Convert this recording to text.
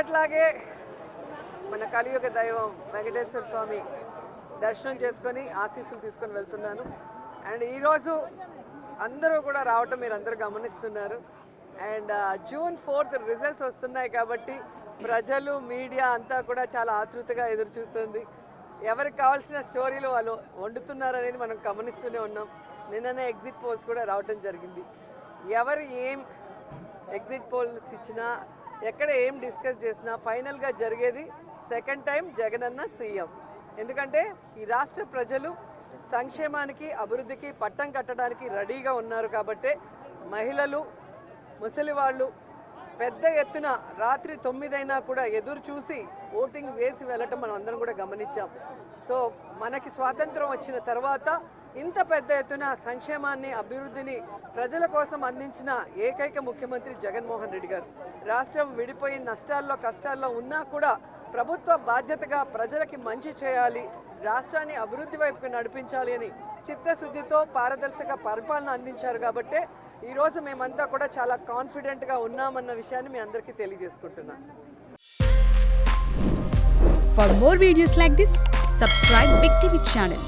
ఎప్పట్లాగే మన కలియుగ దైవం వెంకటేశ్వర స్వామి దర్శనం చేసుకొని ఆశీస్సులు తీసుకొని వెళ్తున్నాను. అండ్ ఈరోజు అందరూ కూడా రావటం మీరు అందరూ గమనిస్తున్నారు. అండ్ June 4th రిజల్ట్స్ వస్తున్నాయి కాబట్టి ప్రజలు మీడియా అంతా కూడా చాలా ఆతృతగా ఎదురు చూస్తుంది. ఎవరికి కావాల్సిన స్టోరీలు వాళ్ళు వండుతున్నారు అనేది మనం గమనిస్తూనే ఉన్నాం. నిన్ననే ఎగ్జిట్ పోల్స్ కూడా రావటం జరిగింది. ఎవరు ఏం ఎగ్జిట్ పోల్స్ ఇచ్చినా ఎక్కడ ఏం డిస్కస్ చేసినా ఫైనల్గా జరిగేది సెకండ్ టైం జగనన్న సీఎం. ఎందుకంటే ఈ రాష్ట్ర ప్రజలు సంక్షేమానికి అభివృద్ధికి పట్టం కట్టడానికి రెడీగా ఉన్నారు కాబట్టే మహిళలు ముసలి వాళ్ళు పెద్ద ఎత్తున రాత్రి 9 అయినా కూడా ఎదురు చూసి ఓటింగ్ వేసి వెళ్ళటం మనం అందరం కూడా గమనించాం. సో మనకి స్వాతంత్రం వచ్చిన తర్వాత ఇంత పెద్ద ఎత్తున సంక్షేమాన్ని అభివృద్ధిని ప్రజల కోసం అందించిన ఏకైక ముఖ్యమంత్రి జగన్మోహన్ రెడ్డి గారు. రాష్ట్రం విడిపోయి నష్టాల్లో కష్టాల్లో ఉన్నా కూడా ప్రభుత్వ బాధ్యతగా ప్రజలకి మంచి చేయాలి, రాష్ట్రాన్ని అభివృద్ధి వైపుకు నడిపించాలి అని చిత్తశుద్ధితో పారదర్శక పరిపాలన అందించారు. కాబట్టే ఈరోజు మేమంతా కూడా చాలా కాన్ఫిడెంట్గా ఉన్నామన్న విషయాన్ని మీ అందరికీ తెలియజేసుకుంటున్నాను. For more videos like this, subscribe Big TV channel.